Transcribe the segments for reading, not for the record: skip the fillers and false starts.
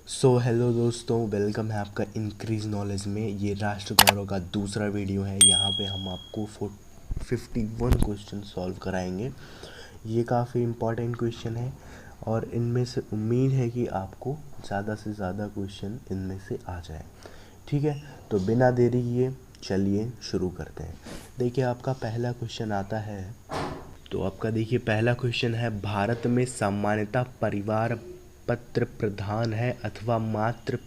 Hello दोस्तों, welcome है आपका इंक्रीज नॉलेज में। ये राष्ट्र गौरव का दूसरा वीडियो है। यहाँ पे हम आपको 51 क्वेश्चन सॉल्व कराएंगे। ये काफ़ी इम्पोर्टेंट क्वेश्चन है और इनमें से उम्मीद है कि आपको ज़्यादा से ज़्यादा क्वेश्चन इनमें से आ जाए। ठीक है, तो बिना देरी किए चलिए शुरू करते हैं। देखिए, आपका पहला क्वेश्चन आता है। तो आपका देखिए पहला क्वेश्चन है, भारत में सामान्यतः परिवार पत्र प्रधान है अथवा मात्र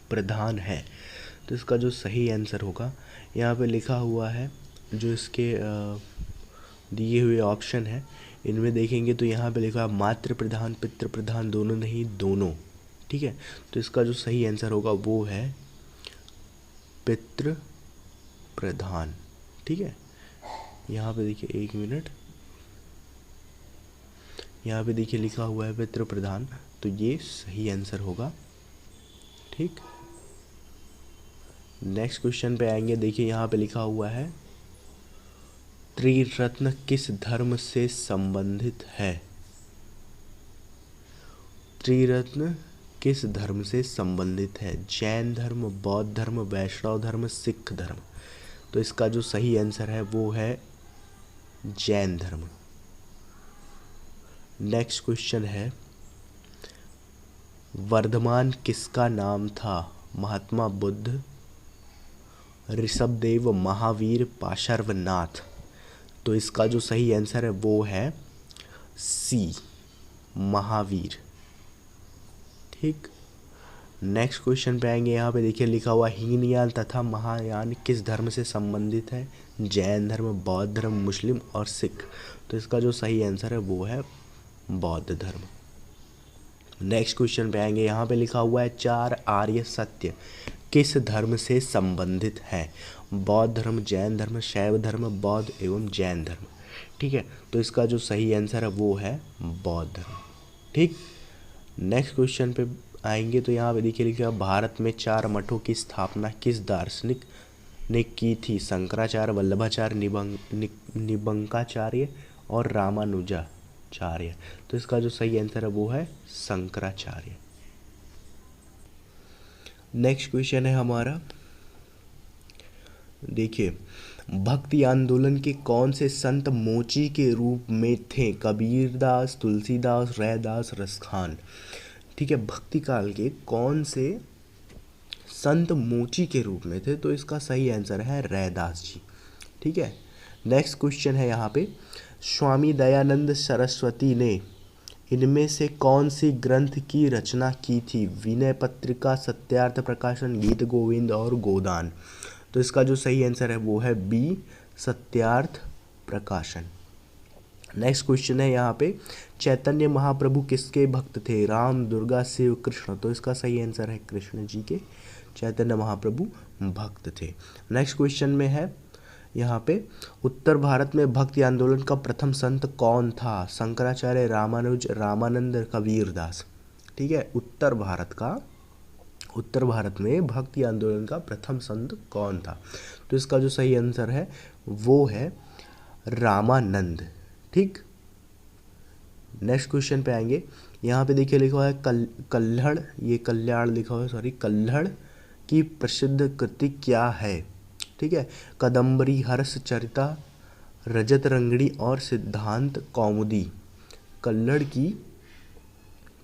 प्रधान है। तो इसका जो सही आंसर होगा, यहाँ पे लिखा हुआ है, जो इसके दिए हुए ऑप्शन है इनमें देखेंगे तो यहाँ पे लिखा है मातृ प्रधान, पितृ प्रधान, दोनों नहीं, दोनों। ठीक है, तो इसका जो सही आंसर होगा वो है पितृ प्रधान। ठीक है, यहाँ पे देखिए, एक मिनट, यहाँ पे देखिए लिखा हुआ है पितृ प्रधान, तो ये सही आंसर होगा। ठीक, नेक्स्ट क्वेश्चन पे आएंगे। देखिए यहाँ पे लिखा हुआ है, त्रिरत्न किस धर्म से संबंधित है? त्रिरत्न किस धर्म से संबंधित है? जैन धर्म, बौद्ध धर्म, वैष्णव धर्म, सिख धर्म। तो इसका जो सही आंसर है वो है जैन धर्म। नेक्स्ट क्वेश्चन है, वर्धमान किसका नाम था? महात्मा बुद्ध, ऋषभदेव, महावीर, पाशर्वनाथ। तो इसका जो सही आंसर है वो है सी, महावीर। ठीक, नेक्स्ट क्वेश्चन पे आएंगे। यहाँ पे देखिए लिखा हुआ, हीनयान तथा महायान किस धर्म से संबंधित है? जैन धर्म, बौद्ध धर्म, मुस्लिम और सिख। तो इसका जो सही आंसर है वो है बौद्ध धर्म। नेक्स्ट क्वेश्चन पे आएंगे। यहाँ पे लिखा हुआ है, चार आर्य सत्य किस धर्म से संबंधित है? बौद्ध धर्म, जैन धर्म, शैव धर्म, बौद्ध एवं जैन धर्म। ठीक है, तो इसका जो सही आंसर है वो है बौद्ध धर्म। ठीक, नेक्स्ट क्वेश्चन पे आएंगे तो यहाँ पे देखिए लिखा है, भारत में 4 मठों की स्थापना किस दार्शनिक ने की थी? शंकराचार्य, वल्लभाचार्य, निबंकाचार्य और रामानुजाचार्य। तो इसका जो सही आंसर है वो है शंकराचार्य। नेक्स्ट क्वेश्चन है हमारा, देखिए, भक्ति आंदोलन के कौन से संत मोची के रूप में थे? कबीरदास, तुलसीदास, रैदास, रसखान। ठीक है, भक्ति काल के कौन से संत मोची के रूप में थे? तो इसका सही आंसर है रैदास जी। ठीक है, नेक्स्ट क्वेश्चन है यहाँ पे, स्वामी दयानंद सरस्वती ने इनमें से कौन सी ग्रंथ की रचना की थी? विनय पत्रिका, सत्यार्थ प्रकाशन, गीत गोविंद और गोदान। तो इसका जो सही आंसर है वो है बी, सत्यार्थ प्रकाशन। नेक्स्ट क्वेश्चन है यहाँ पे, चैतन्य महाप्रभु किसके भक्त थे? राम, दुर्गा, शिव, कृष्ण। तो इसका सही आंसर है कृष्ण जी के चैतन्य महाप्रभु भक्त थे। नेक्स्ट क्वेश्चन में है यहाँ पे, उत्तर भारत में भक्ति आंदोलन का प्रथम संत कौन था? शंकराचार्य, रामानुज, रामानंद, कबीरदास। ठीक है, उत्तर भारत में भक्ति आंदोलन का प्रथम संत कौन था? तो इसका जो सही आंसर है वो है रामानंद। ठीक, नेक्स्ट क्वेश्चन पे आएंगे। यहाँ पे देखिए लिखा हुआ है, कल्हड़, ये कल्याण लिखा हुआ है, सॉरी, कल्हड़ की प्रसिद्ध कृति क्या है? ठीक है, कदम्बरी, हर्ष चरिता, रजत रंगड़ी और सिद्धांत कौमुदी। कल्हड़ की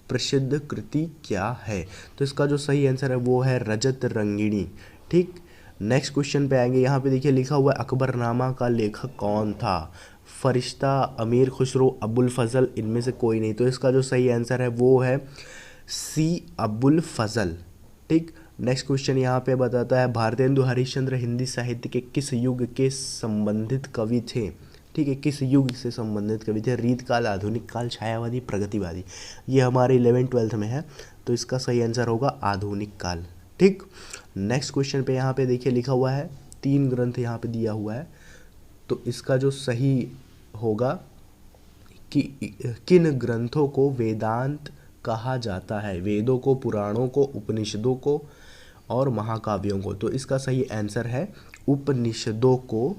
प्रसिद्ध कृति क्या है? तो इसका जो सही आंसर है वो है रजत रंगिणी। ठीक, नेक्स्ट क्वेश्चन पे आएंगे। यहाँ पे देखिए लिखा हुआ है, अकबरनामा का लेखक कौन था? फरिश्ता, अमीर खुसरो, अबुल फजल, इनमें से कोई नहीं। तो इसका जो सही आंसर है वो है सी, अबुल फजल। ठीक, नेक्स्ट क्वेश्चन यहाँ पे बताता है, भारतेंदु हरिश्चंद्र हिंदी साहित्य के किस युग के संबंधित कवि थे? ठीक है, किस युग से संबंधित कवि थे? रीत काल, आधुनिक काल, छायावादी, प्रगतिवादी। ये हमारे 11th-12th में है, तो इसका सही आंसर होगा आधुनिक काल। ठीक, नेक्स्ट क्वेश्चन पे यहाँ पे देखिए लिखा हुआ है, 3 ग्रंथ यहाँ पे दिया हुआ है, तो इसका जो सही होगा कि किन ग्रंथों को वेदांत कहा जाता है? वेदों को, पुराणों को, उपनिषदों को और महाकाव्यों को। तो इसका सही आंसर है उपनिषदों को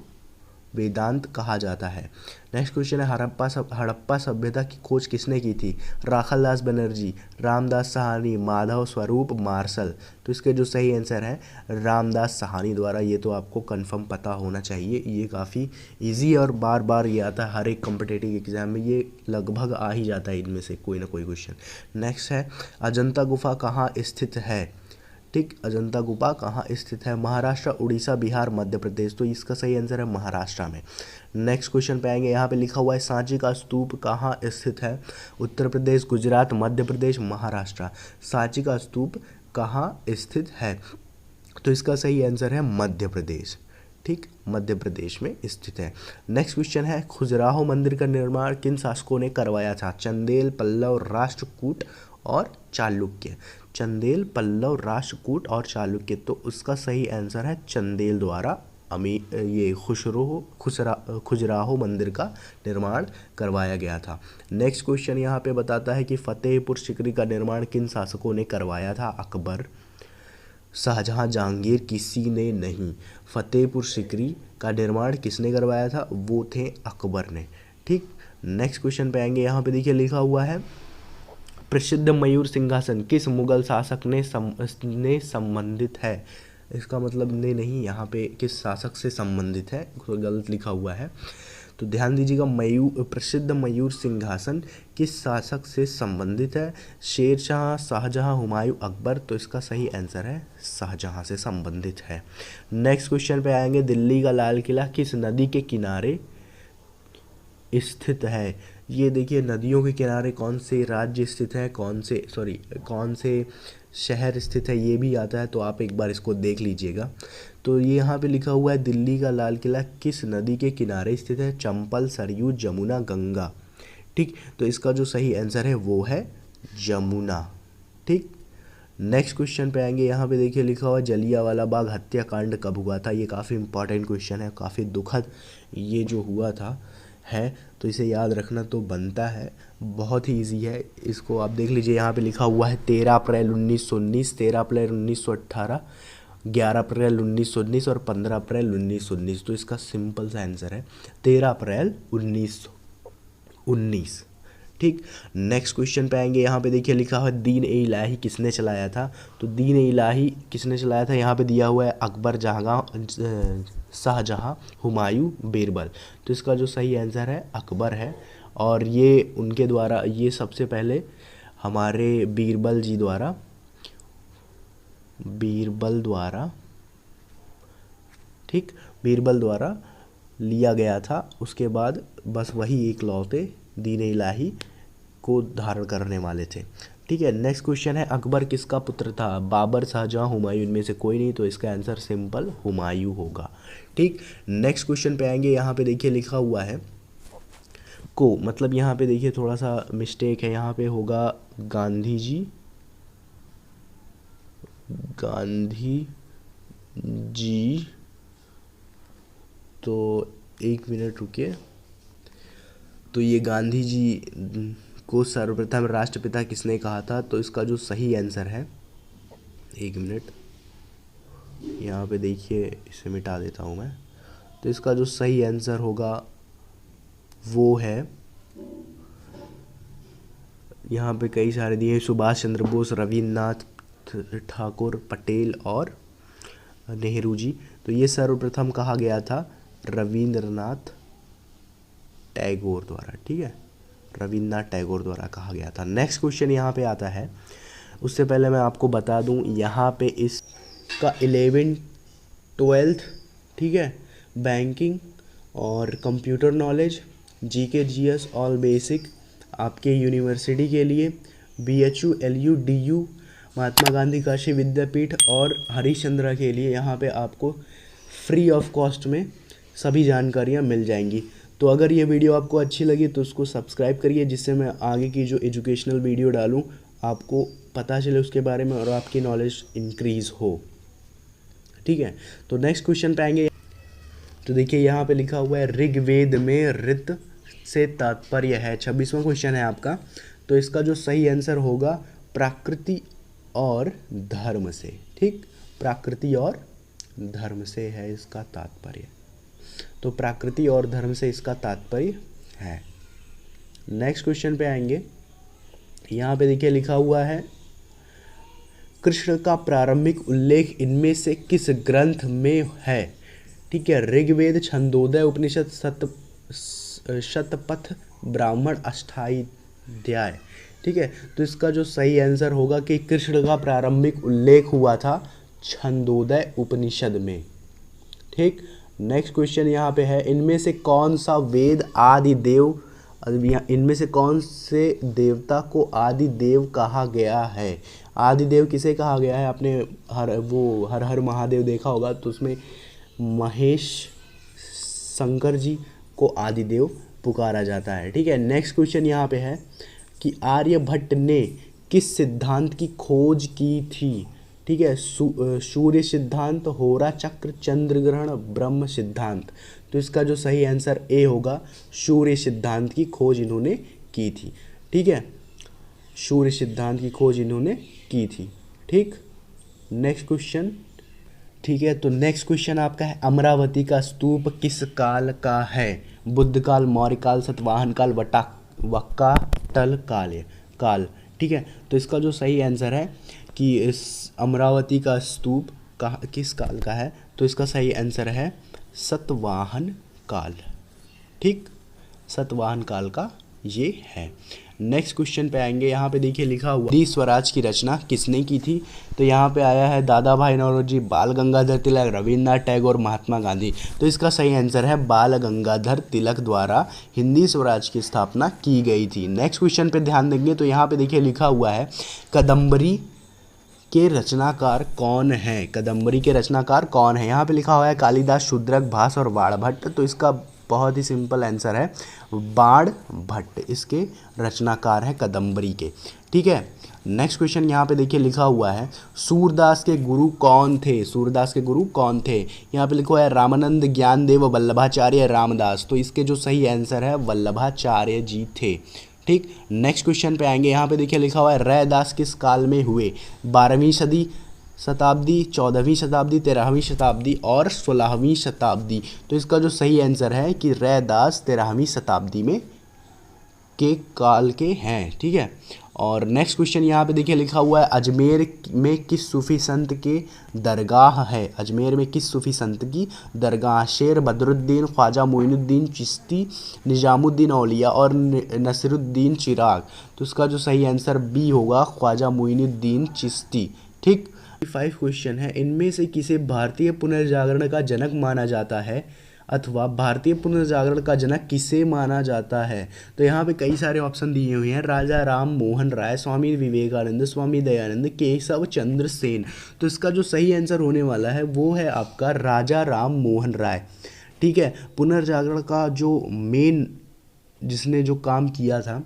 वेदांत कहा जाता है। नेक्स्ट क्वेश्चन है हड़प्पा सभ्यता की खोज किसने की थी? राखालदास बनर्जी, रामदास साहनी, माधव स्वरूप, मार्शल। तो इसके जो सही आंसर है रामदास साहनी द्वारा। ये तो आपको कंफर्म पता होना चाहिए, ये काफ़ी इजी है और बार बार ये आता है हर एक कॉम्पिटिटिव एग्जाम में, ये लगभग आ ही जाता है इनमें से कोई ना कोई क्वेश्चन। नेक्स्ट है अजंता गुफा कहाँ स्थित है? ठीक, अजंता गुफा कहाँ स्थित है? महाराष्ट्र, उड़ीसा, बिहार, मध्य प्रदेश। तो इसका सही आंसर है महाराष्ट्र में। नेक्स्ट क्वेश्चन पे आएंगे, यहाँ पे लिखा हुआ है सांची का स्तूप कहाँ स्थित है? उत्तर प्रदेश, गुजरात, मध्य प्रदेश, महाराष्ट्र। सांची का स्तूप कहाँ स्थित है? तो इसका सही आंसर है मध्य प्रदेश। ठीक, मध्य प्रदेश में स्थित है। नेक्स्ट क्वेश्चन है खजुराहो मंदिर का निर्माण किन शासकों ने करवाया था? चंदेल, पल्लव, राष्ट्रकूट और चालुक्य। चंदेल, पल्लव, राष्ट्रकूट और चालुक्य। तो उसका सही आंसर है चंदेल द्वारा ये खजुराहो मंदिर का निर्माण करवाया गया था। नेक्स्ट क्वेश्चन यहाँ पे बताता है कि फतेहपुर सीकरी का निर्माण किन शासकों ने करवाया था? अकबर, शाहजहां, जहांगीर, किसी ने नहीं। फतेहपुर सीकरी का निर्माण किसने करवाया था? वो थे अकबर ने। ठीक, नेक्स्ट क्वेश्चन पे आएंगे, यहाँ पे देखिए लिखा हुआ है प्रसिद्ध मयूर सिंहासन किस मुगल शासक ने संबंधित है? इसका मतलब ने नहीं, यहाँ पे किस शासक से संबंधित है, गलत लिखा हुआ है। तो ध्यान दीजिएगा, प्रसिद्ध मयूर सिंहासन किस शासक से संबंधित है? शेरशाह, शाहजहां, हुमायूं, अकबर। तो इसका सही आंसर है शाहजहां से संबंधित है। नेक्स्ट क्वेश्चन पे आएंगे, दिल्ली का लाल किला किस नदी के किनारे स्थित है? ये देखिए नदियों के किनारे कौन से राज्य स्थित है, कौन से शहर स्थित है, ये भी आता है, तो आप एक बार इसको देख लीजिएगा। तो ये यहाँ पे लिखा हुआ है दिल्ली का लाल किला किस नदी के किनारे स्थित है? चंबल, सरयू, जमुना, गंगा। ठीक, तो इसका जो सही आंसर है वो है जमुना। ठीक, नेक्स्ट क्वेश्चन पे आएंगे, यहाँ पे देखिए लिखा हुआ जलियांवाला बाग हत्याकांड कब हुआ था? ये काफ़ी इंपॉर्टेंट क्वेश्चन है, काफ़ी दुखद ये जो हुआ था है, तो इसे याद रखना तो बनता है, बहुत ही इजी है। इसको आप देख लीजिए, यहाँ पे लिखा हुआ है 13 अप्रैल 1919, 13 अप्रैल 1918, 11 अप्रैल 1919 और 15 अप्रैल 1919। तो इसका सिंपल सा आंसर है 13 अप्रैल 1919। ठीक, नेक्स्ट क्वेश्चन पे आएंगे, यहाँ पे देखिए लिखा हुआ है दीन ए इलाही किसने चलाया था? तो दीन ए इलाही किसने चलाया था? यहाँ पे दिया हुआ है अकबर, शाहजहां, हुमायूं, बीरबल। तो इसका जो सही आंसर है अकबर है, और ये उनके द्वारा, ये सबसे पहले हमारे बीरबल द्वारा ठीक, बीरबल द्वारा लिया गया था। उसके बाद बस वही एक लौते दीन इलाही को धारण करने वाले थे। ठीक है, नेक्स्ट क्वेश्चन है अकबर किसका पुत्र था? बाबर, शाहजहां, हुमायूं। इनमें से कोई नहीं, तो इसका आंसर सिंपल हुमायूं होगा। ठीक, नेक्स्ट क्वेश्चन पे आएंगे, यहाँ पे देखिए लिखा हुआ है को, मतलब यहाँ पे देखिए थोड़ा सा मिस्टेक है, यहाँ पे होगा गांधी जी। तो एक मिनट रुकिए। तो ये गांधी जी को सर्वप्रथम राष्ट्रपिता किसने कहा था? तो इसका जो सही आंसर है, एक मिनट यहाँ पे देखिए, इसे मिटा देता हूँ मैं। तो इसका जो सही आंसर होगा वो है, यहाँ पे कई सारे दिए, सुभाष चंद्र बोस, रविन्द्रनाथ ठाकुर, पटेल और नेहरू जी। तो ये सर्वप्रथम कहा गया था रविंद्रनाथ टैगोर द्वारा। ठीक है, रविन्द्रनाथ टैगोर द्वारा कहा गया था। नेक्स्ट क्वेश्चन यहाँ पे आता है, उससे पहले मैं आपको बता दूँ, यहाँ पे इसका 11th 12th ठीक है, बैंकिंग और computer knowledge, GK, GS, all basic आपके यूनिवर्सिटी के लिए, BHU, LU, DU, Mahatma Gandhi Kashi विद्यापीठ और हरिश्चंद्रा के लिए यहाँ पे आपको फ्री ऑफ कॉस्ट में सभी जानकारियाँ मिल जाएंगी। तो अगर ये वीडियो आपको अच्छी लगी तो उसको सब्सक्राइब करिए, जिससे मैं आगे की जो एजुकेशनल वीडियो डालूँ आपको पता चले उसके बारे में और आपकी नॉलेज इंक्रीज़ हो। ठीक है, तो नेक्स्ट क्वेश्चन पे आएंगे। तो देखिए यहाँ पे लिखा हुआ है ऋग्वेद में ऋत से तात्पर्य है, 26वां क्वेश्चन है आपका। तो इसका जो सही आंसर होगा प्रकृति और धर्म से। ठीक, प्रकृति और धर्म से है इसका तात्पर्य। तो प्रकृति और धर्म से इसका तात्पर्य है। नेक्स्ट क्वेश्चन पे आएंगे। यहाँ पे देखिए लिखा हुआ है कृष्ण का प्रारंभिक उल्लेख इनमें से किस ग्रंथ में है। ठीक है, ऋग्वेद, छंदोदय उपनिषद, शतपथ ब्राह्मण, अष्टाध्याय। ठीक है, तो इसका जो सही आंसर होगा कि कृष्ण का प्रारंभिक उल्लेख हुआ था छंदोदय उपनिषद में। ठीक, नेक्स्ट क्वेश्चन यहाँ पे है इनमें से कौन सा वेद आदि देव, इनमें से कौन से देवता को आदि देव कहा गया है। आदि देव किसे कहा गया है, आपने हर हर महादेव देखा होगा, तो उसमें महेश शंकर जी को आदि देव पुकारा जाता है। ठीक है, नेक्स्ट क्वेश्चन यहाँ पे है कि आर्यभट्ट ने किस सिद्धांत की खोज की थी। ठीक है, सूर्य सिद्धांत, होरा चक्र, चंद्र ग्रहण, ब्रह्म सिद्धांत। तो इसका जो सही आंसर ए होगा, सूर्य सिद्धांत की खोज इन्होंने की थी। ठीक है, सूर्य सिद्धांत की खोज इन्होंने की थी। ठीक, नेक्स्ट क्वेश्चन। ठीक है, तो नेक्स्ट क्वेश्चन आपका है अमरावती का स्तूप किस काल का है। बुद्ध काल, मौर्य काल, सातवाहन काल, वक्काटल काल। ठीक है, तो इसका जो सही आंसर है कि इस अमरावती का स्तूप किस काल का है, तो इसका सही आंसर है सातवाहन काल। ठीक, सातवाहन काल का ये है। नेक्स्ट क्वेश्चन पे आएंगे। यहाँ पे देखिए लिखा हुआ हिंदी स्वराज की रचना किसने की थी। तो यहाँ पे आया है दादा भाई नौरोजी, बाल गंगाधर तिलक, रविन्द्रनाथ टैगोर, महात्मा गांधी। तो इसका सही आंसर है बाल गंगाधर तिलक द्वारा हिंदी स्वराज की स्थापना की गई थी। नेक्स्ट क्वेश्चन पे ध्यान देंगे तो यहाँ पे देखिए लिखा हुआ है कादम्बरी के रचनाकार कौन है। कादम्बरी के रचनाकार कौन है, यहाँ पे लिखा हुआ है कालिदास, शूद्रक, भास और बाणभट्ट। तो इसका बहुत ही सिंपल आंसर है बाणभट्ट, इसके रचनाकार हैं कादम्बरी के। ठीक है, नेक्स्ट क्वेश्चन यहाँ पे देखिए लिखा हुआ है सूरदास के गुरु कौन थे। सूरदास के गुरु कौन थे, यहाँ पे लिखा हुआ है रामानंद, ज्ञानदेव, वल्लभाचार्य, रामदास। तो इसके जो सही आंसर है वल्लभाचार्य जी थे। ठीक, नेक्स्ट क्वेश्चन पे आएंगे। यहाँ पे देखिए लिखा हुआ है रैदास किस काल में हुए। 12वीं शताब्दी, 14वीं शताब्दी, 13वीं शताब्दी और 16वीं शताब्दी। तो इसका जो सही आंसर है कि रैदास 13वीं शताब्दी में के काल के हैं। ठीक है, और नेक्स्ट क्वेश्चन यहाँ पे देखिए लिखा हुआ है अजमेर में किस सूफी संत के दरगाह है। अजमेर में किस सूफी संत की दरगाह। शेर बदरुद्दीन, ख्वाजा मोइनुद्दीन चिश्ती, निजामुद्दीन औलिया और नसीरुद्दीन चिराग। तो इसका जो सही आंसर बी होगा, ख्वाजा मोइनुद्दीन चिश्ती। ठीक, 5 क्वेश्चन है इनमें से किसे भारतीय पुनर्जागरण का जनक माना जाता है अथवा भारतीय पुनर्जागरण का जनक किसे माना जाता है। तो यहाँ पे कई सारे ऑप्शन दिए हुए हैं, राजा राम मोहन राय, स्वामी विवेकानंद, स्वामी दयानंद, केशव चंद्र सेन। तो इसका जो सही आंसर होने वाला है वो है आपका राजा राम मोहन राय। ठीक है, पुनर्जागरण का जो मेन जिसने जो काम किया था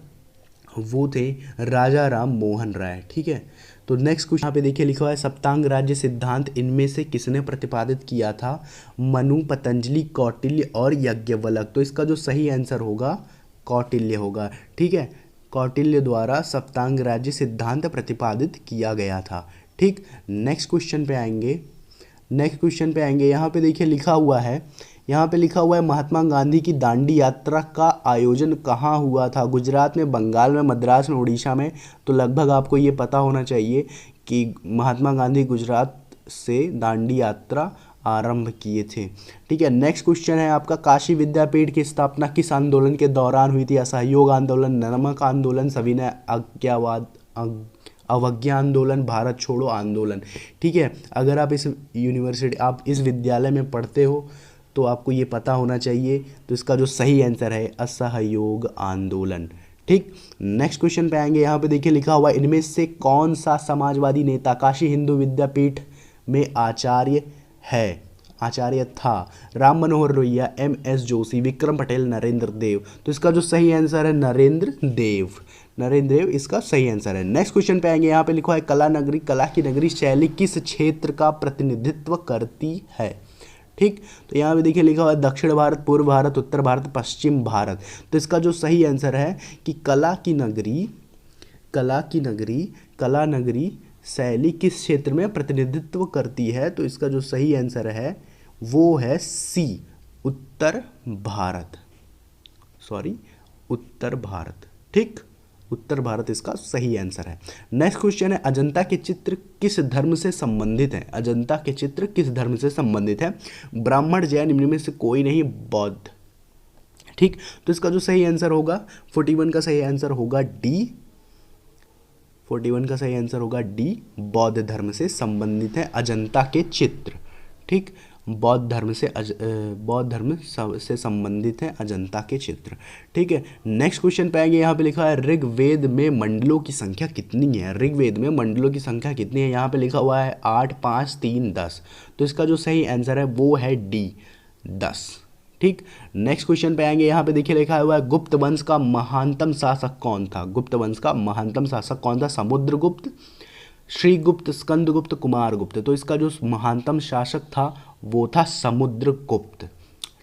वो थे राजा राम मोहन राय। ठीक है, तो नेक्स्ट क्वेश्चन यहाँ पे देखिए लिखा हुआ है सप्तांग राज्य सिद्धांत इनमें से किसने प्रतिपादित किया था। मनु, पतंजलि, कौटिल्य और याज्ञवल्क्य। तो इसका जो सही आंसर होगा कौटिल्य होगा। ठीक है, कौटिल्य द्वारा सप्तांग राज्य सिद्धांत प्रतिपादित किया गया था। ठीक, नेक्स्ट क्वेश्चन पे आएंगे। यहाँ पे देखिए लिखा हुआ है महात्मा गांधी की दांडी यात्रा का आयोजन कहाँ हुआ था। गुजरात में, बंगाल में, मद्रास में, उड़ीसा में। तो लगभग आपको ये पता होना चाहिए कि महात्मा गांधी गुजरात से दांडी यात्रा आरंभ किए थे। ठीक है, नेक्स्ट क्वेश्चन है आपका काशी विद्यापीठ की स्थापना किस आंदोलन के दौरान हुई थी। असहयोग आंदोलन, नमक आंदोलन, सविनय अवज्ञा आंदोलन, भारत छोड़ो आंदोलन। ठीक है, अगर आप इस विद्यालय में पढ़ते हो तो आपको ये पता होना चाहिए। तो इसका जो सही आंसर है असहयोग आंदोलन। ठीक, नेक्स्ट क्वेश्चन पे आएंगे। यहाँ पे देखिए लिखा हुआ इनमें से कौन सा समाजवादी नेता काशी हिंदू विद्यापीठ में आचार्य था। राम मनोहर लोहिया, MS जोशी, विक्रम पटेल, नरेंद्र देव। तो इसका जो सही आंसर है नरेंद्र देव इसका सही आंसर है। नेक्स्ट क्वेश्चन पे आएंगे। यहाँ पे लिखा है कला की नगरी शैली किस क्षेत्र का प्रतिनिधित्व करती है। ठीक, तो यहाँ पे देखिए लिखा हुआ है दक्षिण भारत, पूर्व भारत, उत्तर भारत, पश्चिम भारत। तो इसका जो सही आंसर है कि कला नगरी शैली किस क्षेत्र में प्रतिनिधित्व करती है। तो इसका जो सही आंसर है वो है सी, उत्तर भारत, सॉरी उत्तर भारत, ठीक, उत्तर भारत इसका सही आंसर है। नेक्स्ट क्वेश्चन है, अजंता के चित्र किस धर्म से संबंधित है? अजंता के चित्र किस धर्म से संबंधित है? ब्राह्मण, जैन, इनमें से कोई नहीं, बौद्ध, ठीक। तो इसका जो सही आंसर होगा 41 का सही आंसर होगा डी, 41 का सही आंसर होगा डी, बौद्ध धर्म से संबंधित है अजंता के चित्र, ठीक। बौद्ध धर्म से संबंधित है अजंता के चित्र, ठीक है। नेक्स्ट क्वेश्चन पे आएंगे, यहाँ पे लिखा है ऋग्वेद में मंडलों की संख्या कितनी है? ऋग्वेद में मंडलों की संख्या कितनी है? यहाँ पे लिखा हुआ है 8, 5, 3, 10। तो इसका जो सही आंसर है वो है डी, 10, ठीक। नेक्स्ट क्वेश्चन पे आएंगे, यहाँ पे देखिए लिखा हुआ है गुप्त वंश का महानतम शासक कौन था? गुप्त वंश का महानतम शासक कौन था? समुद्रगुप्त, श्रीगुप्त, स्कंदगुप्त, कुमारगुप्त। तो इसका जो महानतम शासक था वो था समुद्रगुप्त,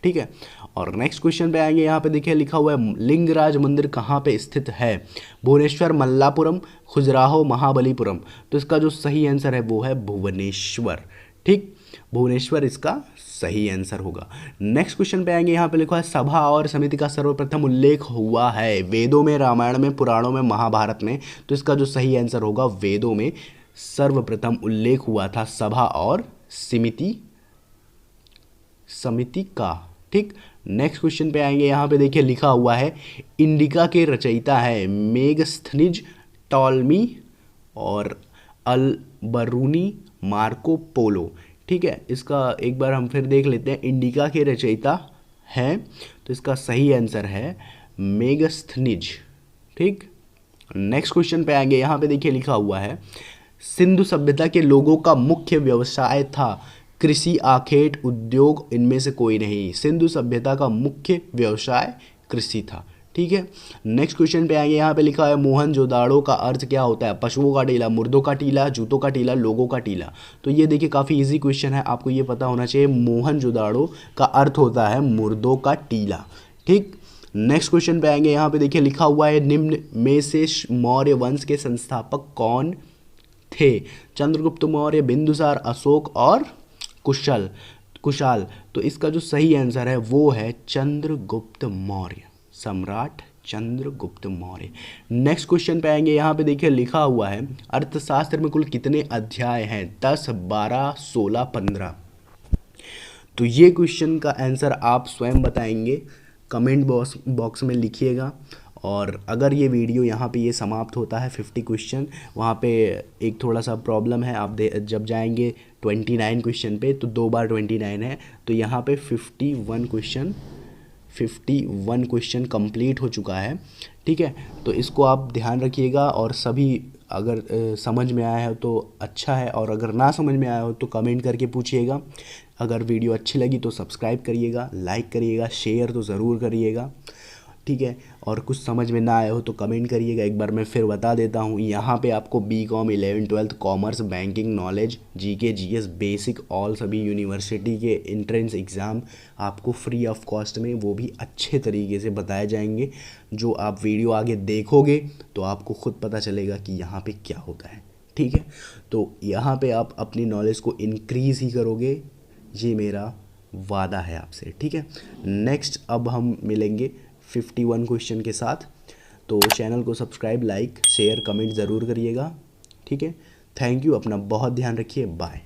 ठीक है। और नेक्स्ट क्वेश्चन पे आएंगे, यहाँ पे देखिए लिखा हुआ है लिंगराज मंदिर कहाँ पे स्थित है? भुवनेश्वर, मल्लापुरम, खजुराहो, महाबलीपुरम। तो इसका जो सही आंसर है वो है भुवनेश्वर, ठीक, भुवनेश्वर इसका सही आंसर होगा। नेक्स्ट क्वेश्चन पे आएंगे, यहाँ पे लिखा है सभा और समिति का सर्वप्रथम उल्लेख हुआ है वेदों में, रामायण में, पुराणों में, महाभारत में। तो इसका जो सही आंसर होगा वेदों में सर्वप्रथम उल्लेख हुआ था सभा और समिति का, ठीक। नेक्स्ट क्वेश्चन पे आएंगे, यहाँ पे देखिए लिखा हुआ है इंडिका के रचयिता है मेगस्थनीज, टॉलमी और अल बरूनी, मार्को पोलो, ठीक है। इसका एक बार हम फिर देख लेते हैं, इंडिका के रचयिता है तो इसका सही आंसर है मेगस्थनीज, ठीक। नेक्स्ट क्वेश्चन पे आएंगे, यहाँ पे देखिए लिखा हुआ है सिंधु सभ्यता के लोगों का मुख्य व्यवसाय था कृषि, आखेट, उद्योग, इनमें से कोई नहीं। सिंधु सभ्यता का मुख्य व्यवसाय कृषि था, ठीक है। नेक्स्ट क्वेश्चन पे आएंगे, यहाँ पे लिखा है मोहनजोदाड़ो का अर्थ क्या होता है? पशुओं का टीला, मुर्दों का टीला, जूतों का टीला, लोगों का टीला। तो ये देखिए काफ़ी इजी क्वेश्चन है, आपको ये पता होना चाहिए। मोहनजोदाड़ो का अर्थ होता है मुर्दों का टीला, ठीक। नेक्स्ट क्वेश्चन पे आएंगे, यहाँ पे देखिए लिखा हुआ है निम्न में से मौर्य वंश के संस्थापक कौन थे? चंद्रगुप्त मौर्य, बिंदुसार, अशोक और कुशाल। तो इसका जो सही आंसर है वो है चंद्रगुप्त मौर्य, सम्राट चंद्रगुप्त मौर्य। नेक्स्ट क्वेश्चन पे आएंगे, यहाँ पे देखिए लिखा हुआ है अर्थशास्त्र में कुल कितने अध्याय हैं? 10, 12, 16, 15। तो ये क्वेश्चन का आंसर आप स्वयं बताएंगे, कमेंट बॉक्स में लिखिएगा। और अगर ये वीडियो यहाँ पे ये समाप्त होता है 50 क्वेश्चन, वहाँ पे एक थोड़ा सा प्रॉब्लम है, आप जब जाएंगे 29 क्वेश्चन पे तो 2 बार 29 है, तो यहाँ पे 51 क्वेश्चन कंप्लीट हो चुका है, ठीक है। तो इसको आप ध्यान रखिएगा और सभी अगर समझ में आया है तो अच्छा है, और अगर ना समझ में आया हो तो कमेंट करके पूछिएगा। अगर वीडियो अच्छी लगी तो सब्सक्राइब करिएगा, लाइक करिएगा, शेयर तो ज़रूर करिएगा, ठीक है। और कुछ समझ में ना आया हो तो कमेंट करिएगा। एक बार मैं फिर बता देता हूँ, यहाँ पे आपको BCom 11th 12th commerce, banking knowledge, GK GS basic all सभी यूनिवर्सिटी के एंट्रेंस एग्ज़ाम आपको फ्री ऑफ कॉस्ट में वो भी अच्छे तरीके से बताए जाएंगे। जो आप वीडियो आगे देखोगे तो आपको खुद पता चलेगा कि यहाँ पे क्या होता है, ठीक है। तो यहाँ पे आप अपनी नॉलेज को इंक्रीज़ ही करोगे, ये मेरा वादा है आपसे, ठीक है। नेक्स्ट अब हम मिलेंगे 51 क्वेश्चन के साथ। तो चैनल को सब्सक्राइब, लाइक, शेयर, कमेंट ज़रूर करिएगा, ठीक है। थैंक यू, अपना बहुत ध्यान रखिए, बाय।